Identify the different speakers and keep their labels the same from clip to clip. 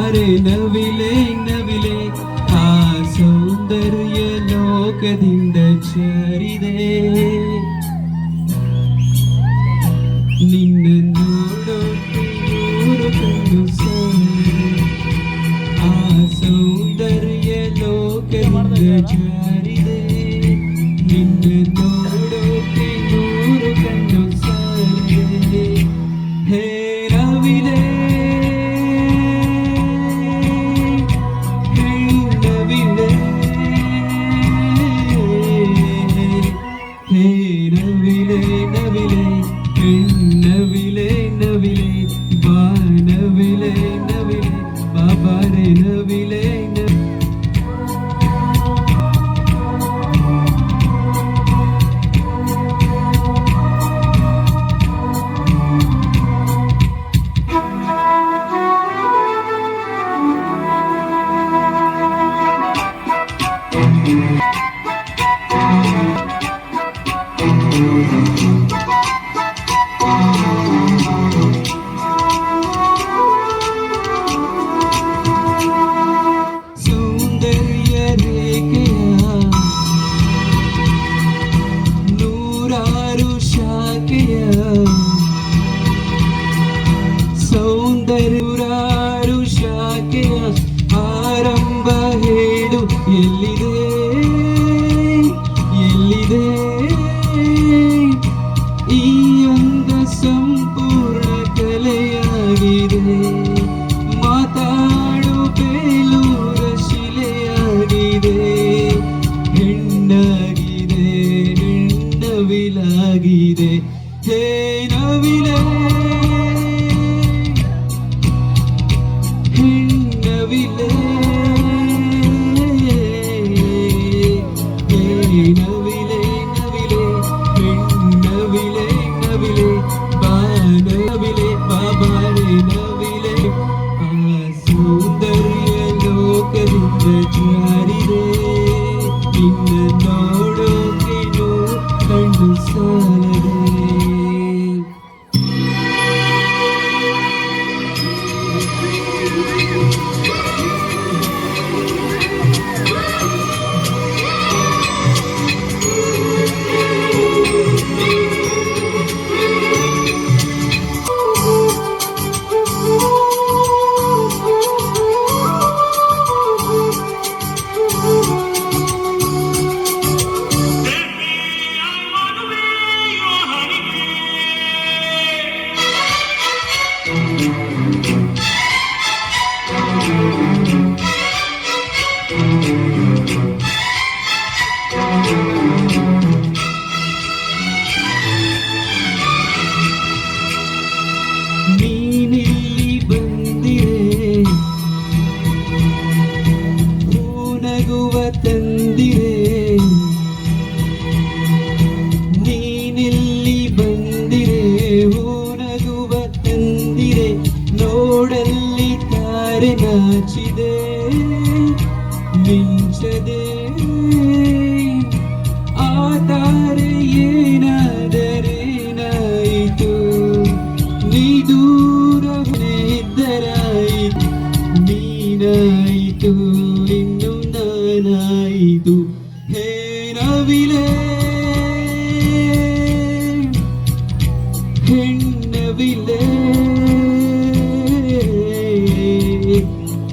Speaker 1: ಬಾರೆ ನವಿಲೆ ನವಿಲೆ ಆ ಸೌಂದರ್ಯ ಲೋಕದಿಂದ ಜಾರಿದೆ ನಿನ್ನ ನೋಡೋಕೆ ನೂರು ಕಣ್ಣು ಸಾಲದೆ ಆ ಸೌಂದರ್ಯ ಲೋಕದಿಂದ ಜಾರಿದೆ ನಿನ್ನ ನೋಡೋಕೆ ನೂರು ಕಣ್ಣು ಸಾಲದೆ ಹೇ ನವಿಲೆ ನವಿಲೆ ಹೇ ನವಿಲೆ ನವಿಲೆ ನವಿಲೆ ನವಿಲೆ ಬಾ ನವಿಲೆ ನವಿಲೆ ಬಾಬಾರೆ ನವಿಲೆ ಸೌಂದರ್ಯ ರೇಖೆಯ ನೂರಾರು ಶಾಖೆಯ ಸೌಂದರ್ಯಾರು ಶಾಖೆಯ ಆರಂಭ ಹೇಳು ಎಲ್ಲಿದೆ ಎಲ್ಲಿದೆ ಈ ಅಂದ ಸಂಪೂರ್ಣ ಕಲೆಯಾಗಿದೆ ಮಾತಾಡು ಬೇಲೂರ ಶಿಲೆಯಾಗಿದೆ ಹೆಣ್ಣಾಗಿದೆ ಹೆಣ್ಣವಿಲಾಗಿದೆ ಹೇ ನವಿಲೆ ಹೆಣ್ಣವಿಲೆ ಹೇ ನವಿಲೆ ನವಿಲೆ ಹೆಣ್ಣವಿಲೆ ನವಿಲೆ ಬಾ ನವಿಲೆ ಬಾಬಾರೆ ನವಿಲೆ ಆ ಸೌಂದರ್ಯ ಲೋಕದಿಂದ ಜಾರಿದೆ ನಿನ್ನ ನೋಡೋಕೆ ಕಣ್ಣು ಸಾಲದೆ ನೀನಿಲ್ಲಿ ಬಂದಿರೆ ನಗುವ ತಂದಿರೆ ನೀನಿಲ್ಲಿ ಬಂದಿರೆ ನಗುವ ತಂದಿರೆ ನೋಡಲ್ಲಿ ತಾರೆ ನಾಚಿದೆ ಮಿಂಚದೆ ಆ ತಾರೆ ಏನಾದರೇನಾಯಿತು ನೀ ದೂರವಿದ್ದರಾಯಿತು ನೀನಾಯಿತು ಇನ್ನು ನಾನಾಯಿತು ಹೇ ನವಿಲೆ ಹೆಣ್ಣವಿಲೆ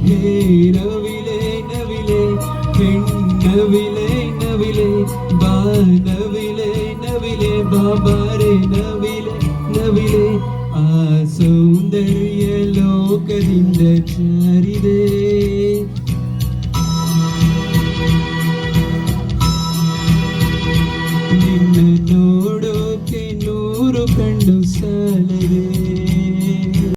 Speaker 1: ಹೇ ನವಿಲೆ ನವಿಲೆ ಹೆಣ್ಣವಿಲೆ ನವಿಲೆ ಬಾ ನವಿಲೆ ನವಿಲೆ ಬಾಬಾರೆ ನವಿಲೆ ನವಿಲೆ ಆ ಸೌಂದರ್ಯ ಲೋಕದಿಂದ